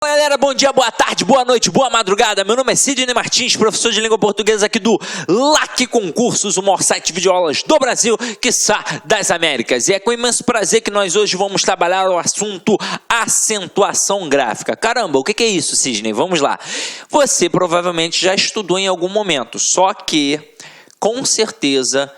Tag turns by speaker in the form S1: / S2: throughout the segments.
S1: Fala galera, bom dia, boa tarde, boa noite, boa madrugada. Meu nome é Sidney Martins, professor de língua portuguesa aqui do LAC Concursos, o maior site de videoaulas do Brasil, quiçá das Américas. E é com imenso prazer que nós hoje vamos trabalhar o assunto acentuação gráfica. Caramba, o que é isso, Sidney? Vamos lá. Você provavelmente já estudou em algum momento, só que, com certeza,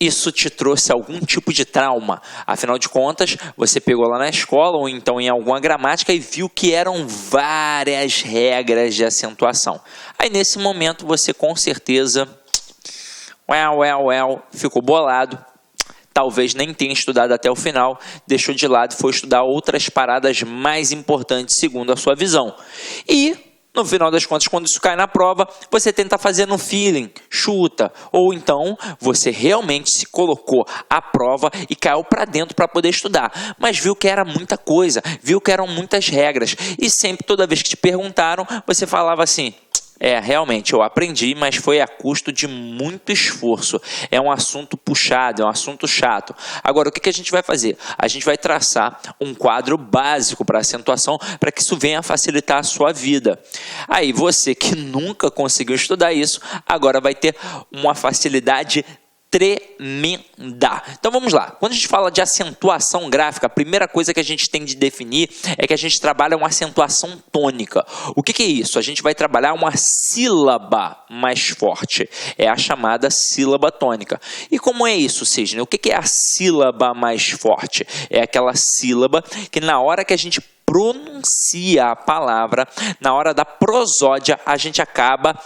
S1: isso te trouxe algum tipo de trauma. Afinal de contas, você pegou lá na escola ou então em alguma gramática e viu que eram várias regras de acentuação. Aí nesse momento você com certeza ficou bolado. Talvez nem tenha estudado até o final, deixou de lado e foi estudar outras paradas mais importantes segundo a sua visão. E no final das contas, quando isso cai na prova, você tenta fazer no feeling, chuta, ou então você realmente se colocou à prova e caiu para dentro para poder estudar, mas viu que era muita coisa, viu que eram muitas regras, e sempre, toda vez que te perguntaram, você falava assim: realmente, eu aprendi, mas foi a custo de muito esforço. É um assunto puxado, é um assunto chato. Agora, o que a gente vai fazer? A gente vai traçar um quadro básico para acentuação, para que isso venha a facilitar a sua vida. Aí, você que nunca conseguiu estudar isso, agora vai ter uma facilidade tremenda. Então vamos lá. Quando a gente fala de acentuação gráfica, a primeira coisa que a gente tem de definir é que a gente trabalha uma acentuação tônica. O que é isso? A gente vai trabalhar uma sílaba mais forte. É a chamada sílaba tônica. E como é isso, Sidney? O que é a sílaba mais forte? É aquela sílaba que na hora que a gente pronuncia a palavra, na hora da prosódia, a gente acaba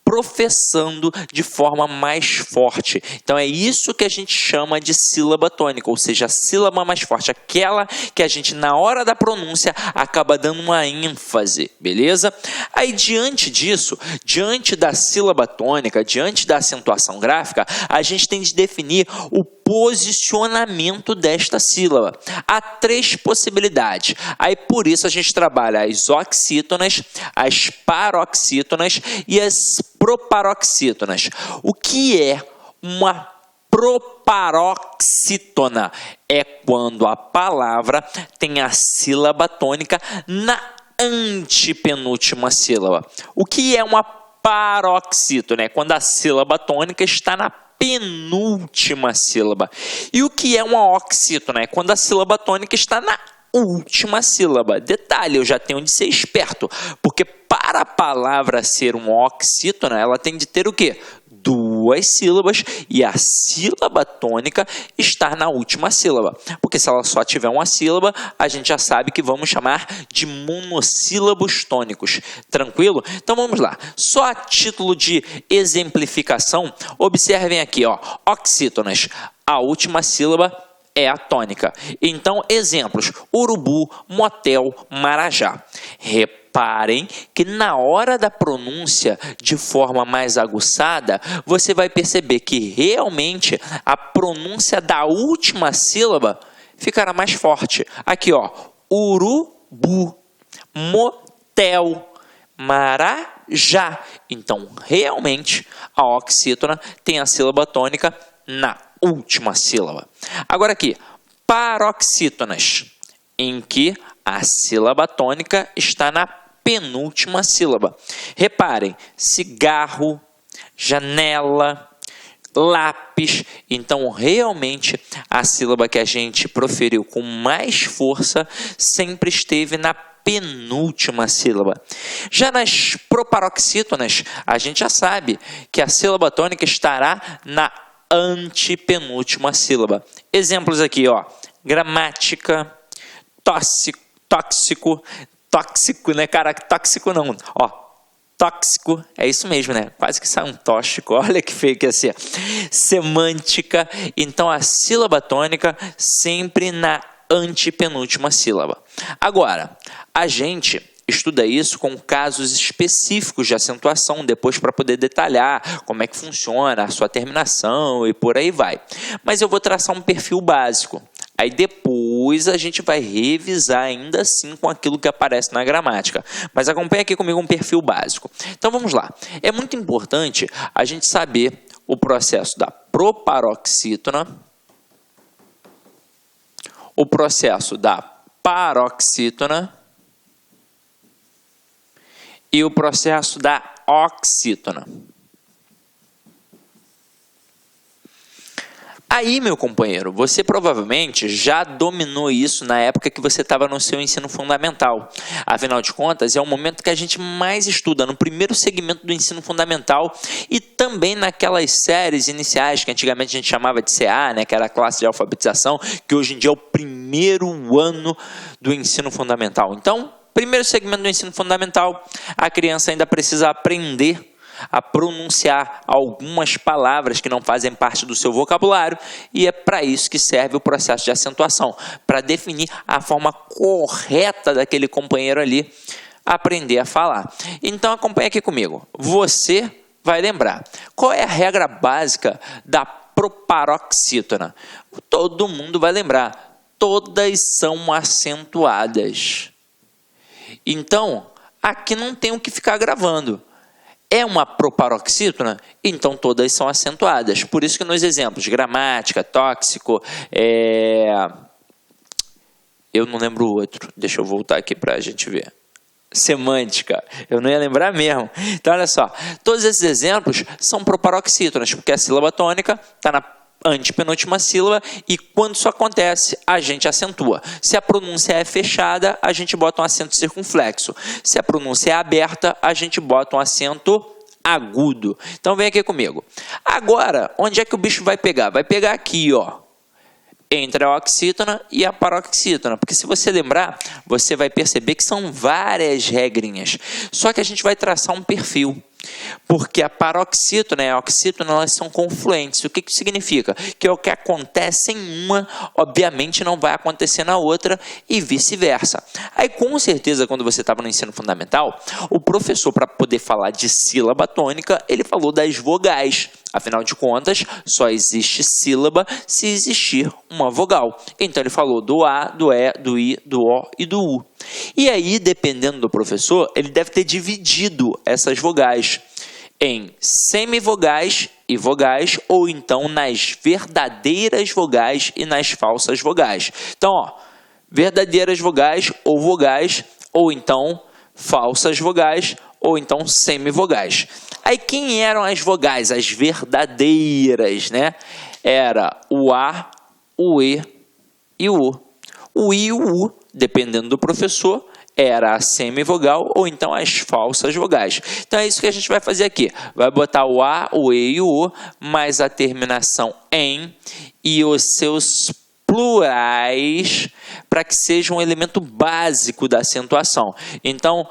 S1: professando de forma mais forte. Então é isso que a gente chama de sílaba tônica, ou seja, a sílaba mais forte, aquela que a gente na hora da pronúncia acaba dando uma ênfase, beleza? Aí diante disso, diante da sílaba tônica, diante da acentuação gráfica, a gente tem de definir o posicionamento desta sílaba. Há três possibilidades. Aí por isso a gente trabalha as oxítonas, as paroxítonas e as proparoxítonas. O que é uma proparoxítona? É quando a palavra tem a sílaba tônica na antepenúltima sílaba. O que é uma paroxítona? É quando a sílaba tônica está na penúltima sílaba. E o que é uma oxítona? É quando a sílaba tônica está na última sílaba. Detalhe, eu já tenho de ser esperto, porque para a palavra ser uma oxítona, ela tem de ter o quê? Duas sílabas e a sílaba tônica estar na última sílaba. Porque se ela só tiver uma sílaba, a gente já sabe que vamos chamar de monossílabos tônicos. Tranquilo? Então vamos lá. Só a título de exemplificação, observem aqui, ó, oxítonas. A última sílaba é a tônica. Então, exemplos: urubu, motel, marajá. Reparem que na hora da pronúncia, de forma mais aguçada, você vai perceber que realmente a pronúncia da última sílaba ficará mais forte. Aqui, ó, urubu, motel, marajá. Então, realmente, a oxítona tem a sílaba tônica na última sílaba. Agora aqui, paroxítonas, em que a sílaba tônica está na penúltima sílaba. Reparem, cigarro, janela, lápis. Então, realmente, a sílaba que a gente proferiu com mais força sempre esteve na penúltima sílaba. Já nas proparoxítonas, a gente já sabe que a sílaba tônica estará na antepenúltima sílaba. Exemplos aqui, ó: gramática, tóxico, né, cara? Tóxico não, ó, tóxico, é isso mesmo, né? Quase que sai um tóxico, olha que feio que ia ser. Semântica, então a sílaba tônica sempre na antepenúltima sílaba. Agora, a gente estuda isso com casos específicos de acentuação, depois para poder detalhar como é que funciona a sua terminação e por aí vai. Mas eu vou traçar um perfil básico. Aí depois a gente vai revisar ainda assim com aquilo que aparece na gramática. Mas acompanha aqui comigo um perfil básico. Então vamos lá. É muito importante a gente saber o processo da proparoxítona, o processo da paroxítona e o processo da oxítona. Aí, meu companheiro, você provavelmente já dominou isso na época que você estava no seu ensino fundamental. Afinal de contas, é o momento que a gente mais estuda, no primeiro segmento do ensino fundamental e também naquelas séries iniciais que antigamente a gente chamava de CA, né, que era a classe de alfabetização, que hoje em dia é o primeiro ano do ensino fundamental. Então, primeiro segmento do ensino fundamental, a criança ainda precisa aprender a pronunciar algumas palavras que não fazem parte do seu vocabulário, e é para isso que serve o processo de acentuação, para definir a forma correta daquele companheiro ali aprender a falar. Então acompanha aqui comigo. Você vai lembrar qual é a regra básica da proparoxítona. Todo mundo vai lembrar. Todas são acentuadas. Então, aqui não tem o que ficar gravando. É uma proparoxítona? Então todas são acentuadas. Por isso que nos exemplos, gramática, tóxico, eu não lembro o outro. Deixa eu voltar aqui para a gente ver. Semântica, eu não ia lembrar mesmo. Então olha só, todos esses exemplos são proparoxítonas, porque a sílaba tônica está na antepenúltima sílaba e quando isso acontece, a gente acentua. Se a pronúncia é fechada, a gente bota um acento circunflexo. Se a pronúncia é aberta, a gente bota um acento agudo. Então vem aqui comigo. Agora, onde é que o bicho vai pegar? Vai pegar aqui, ó, entre a oxítona e a paroxítona, porque se você lembrar, você vai perceber que são várias regrinhas, só que a gente vai traçar um perfil, porque a paroxítona e a oxítona, elas são confluentes. O que isso significa? Que é o que acontece em uma, obviamente não vai acontecer na outra e vice-versa. Aí com certeza, quando você estava no ensino fundamental, o professor, para poder falar de sílaba tônica, ele falou das vogais. Afinal de contas, só existe sílaba se existir uma vogal. Então ele falou do A, do E, do I, do O e do U. E aí, dependendo do professor, ele deve ter dividido essas vogais em semivogais e vogais, ou então nas verdadeiras vogais e nas falsas vogais. Então, ó, verdadeiras vogais, ou então falsas vogais, ou então semivogais. Aí quem eram as vogais, as verdadeiras, né? Era o A, o E e o U. O I e o U, dependendo do professor, era a semivogal ou então as falsas vogais. Então é isso que a gente vai fazer aqui. Vai botar o A, o E e o U, mais a terminação em e os seus plurais para que seja um elemento básico da acentuação. Então,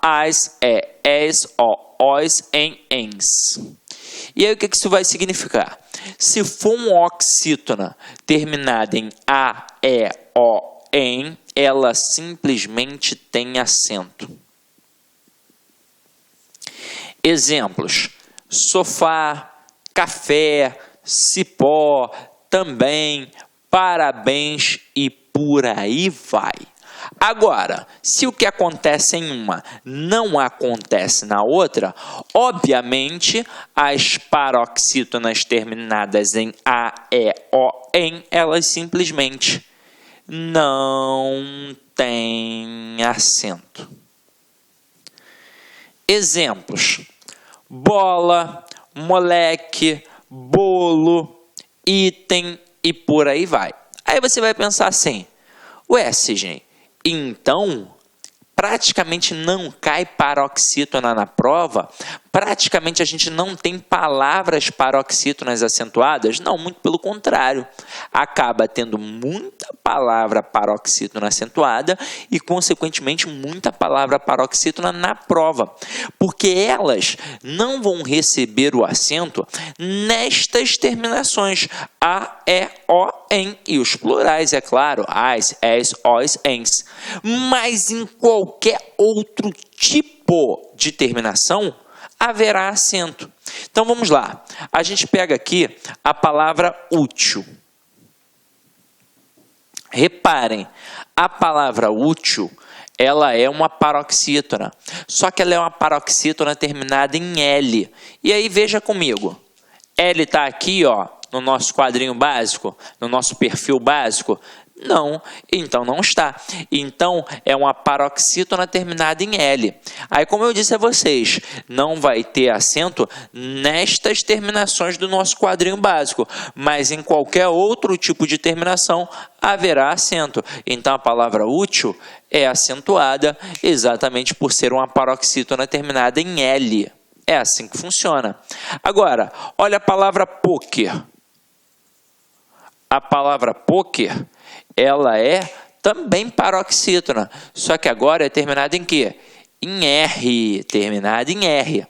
S1: as, es, os, ens. E aí o que isso vai significar? Se for uma oxítona terminada em a, e, o, em, ela simplesmente tem acento. Exemplos: sofá, café, cipó, também, parabéns e por aí vai. Agora, se o que acontece em uma não acontece na outra, obviamente as paroxítonas terminadas em a, e, o, em, elas simplesmente não têm acento. Exemplos: bola, moleque, bolo, item e por aí vai. Aí você vai pensar assim: ué, Sidney, então praticamente não cai paroxítona na prova? Praticamente a gente não tem palavras paroxítonas acentuadas? Não, muito pelo contrário. Acaba tendo muita palavra paroxítona acentuada e, consequentemente, muita palavra paroxítona na prova. Porque elas não vão receber o acento nestas terminações a, e, o, em e os plurais, é claro, as, es, os, ens. Mas em qualquer outro tipo de terminação, haverá acento. Então vamos lá. A gente pega aqui a palavra útil. Reparem, a palavra útil, ela é uma paroxítona. Só que ela é uma paroxítona terminada em L. E aí veja comigo. L está aqui, ó, no nosso quadrinho básico, no nosso perfil básico. Não, então não está. Então, é uma paroxítona terminada em L. Aí, como eu disse a vocês, não vai ter acento nestas terminações do nosso quadrinho básico, mas em qualquer outro tipo de terminação haverá acento. Então, a palavra útil é acentuada exatamente por ser uma paroxítona terminada em L. É assim que funciona. Agora, olha a palavra poker. A palavra poker, ela é também paroxítona, só que agora é terminada em quê? Em R, terminada em R.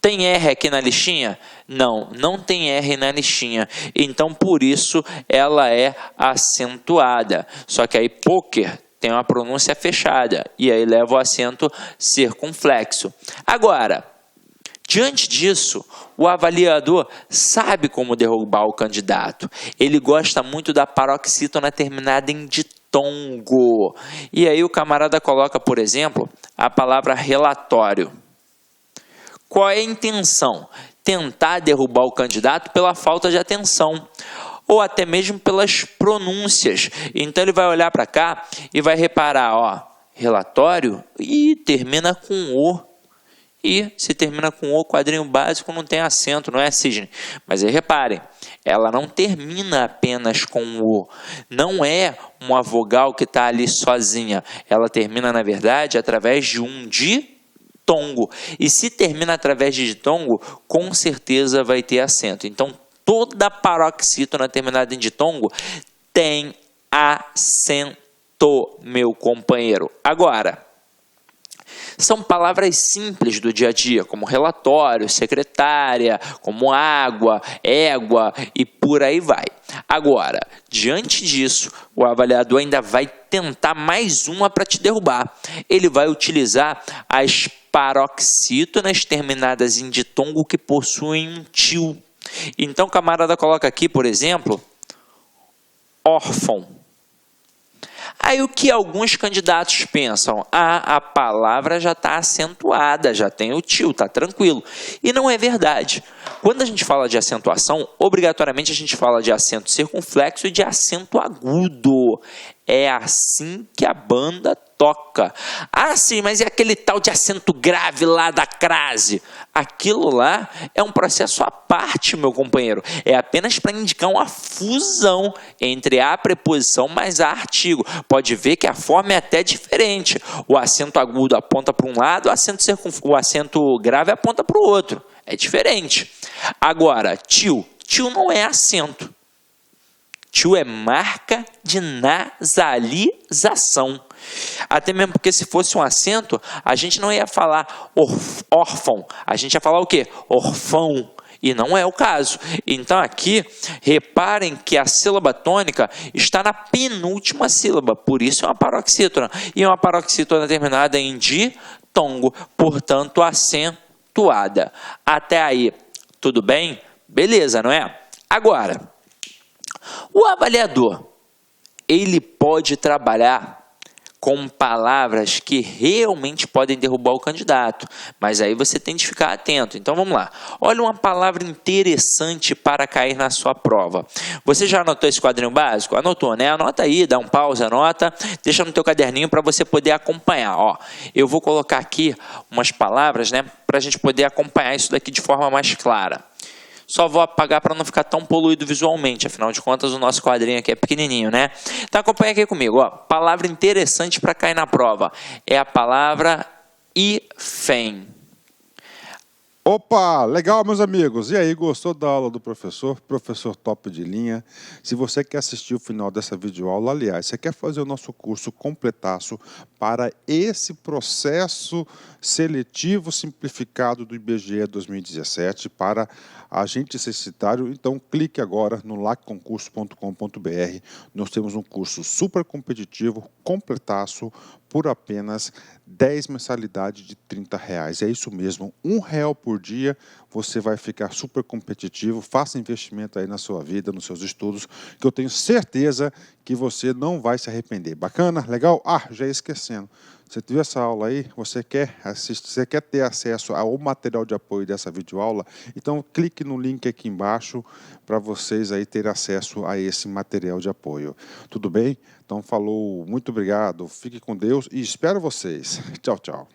S1: Tem R aqui na listinha? Não, não tem R na listinha. Então, por isso, ela é acentuada. Só que aí, poker tem uma pronúncia fechada, e aí leva o acento circunflexo. Agora, diante disso, o avaliador sabe como derrubar o candidato. Ele gosta muito da paroxítona terminada em ditongo. E aí o camarada coloca, por exemplo, a palavra relatório. Qual é a intenção? Tentar derrubar o candidato pela falta de atenção, ou até mesmo pelas pronúncias. Então ele vai olhar para cá e vai reparar, ó, relatório, e termina com O. E se termina com O, quadrinho básico não tem acento, não é, Sidney? Mas aí reparem, ela não termina apenas com O. Não é uma vogal que está ali sozinha. Ela termina, na verdade, através de um ditongo. E se termina através de ditongo, com certeza vai ter acento. Então, toda paroxítona terminada em ditongo tem acento, meu companheiro. Agora, são palavras simples do dia a dia, como relatório, secretária, como água, égua e por aí vai. Agora, diante disso, o avaliador ainda vai tentar mais uma para te derrubar. Ele vai utilizar as paroxítonas terminadas em ditongo que possuem um til. Então, o camarada coloca aqui, por exemplo, órfão. Aí o que alguns candidatos pensam? A palavra já está acentuada, já tem o til, está tranquilo. E não é verdade. Quando a gente fala de acentuação, obrigatoriamente a gente fala de acento circunflexo e de acento agudo. É assim que a banda toca. Ah, sim, mas e aquele tal de acento grave lá da crase? Aquilo lá é um processo à parte, meu companheiro. É apenas para indicar uma fusão entre a preposição mais a artigo. Pode ver que a forma é até diferente. O acento agudo aponta para um lado, o acento grave aponta para o outro. É diferente. Agora, til não é acento. Til é marca de nasalização. Até mesmo porque se fosse um acento, a gente não ia falar órfão. A gente ia falar o quê? Orfão. E não é o caso. Então aqui, reparem que a sílaba tônica está na penúltima sílaba. Por isso é uma paroxítona. E é uma paroxítona terminada em ditongo. Portanto, acentuada. Até aí, tudo bem? Beleza, não é? Agora, o avaliador, ele pode trabalhar com palavras que realmente podem derrubar o candidato, mas aí você tem de ficar atento. Então vamos lá. Olha uma palavra interessante para cair na sua prova. Você já anotou esse quadrinho básico? Anotou, né? Anota aí, dá um pause, anota, deixa no teu caderninho para você poder acompanhar. Ó, eu vou colocar aqui umas palavras, né, para a gente poder acompanhar isso daqui de forma mais clara. Só vou apagar para não ficar tão poluído visualmente, afinal de contas o nosso quadrinho aqui é pequenininho, né? Então acompanha aqui comigo, ó. Palavra interessante para cair na prova é a palavra hífen.
S2: Opa, legal, meus amigos. E aí, gostou da aula do professor? Professor top de linha. Se você quer assistir o final dessa videoaula, aliás, você quer fazer o nosso curso completaço para esse processo seletivo simplificado do IBGE 2017 para agente censitário, então clique agora no lacconcurso.com.br. Nós temos um curso super competitivo, completaço, por apenas 10 mensalidades de R$30. É isso mesmo, R$1 por dia, você vai ficar super competitivo. Faça investimento aí na sua vida, nos seus estudos, que eu tenho certeza que você não vai se arrepender. Bacana? Legal? Ah, já ia esquecendo. Você viu essa aula aí? Você quer assistir, você quer ter acesso ao material de apoio dessa videoaula? Então clique no link aqui embaixo para vocês aí terem acesso a esse material de apoio. Tudo bem? Então falou, muito obrigado, fique com Deus e espero vocês. Tchau, tchau.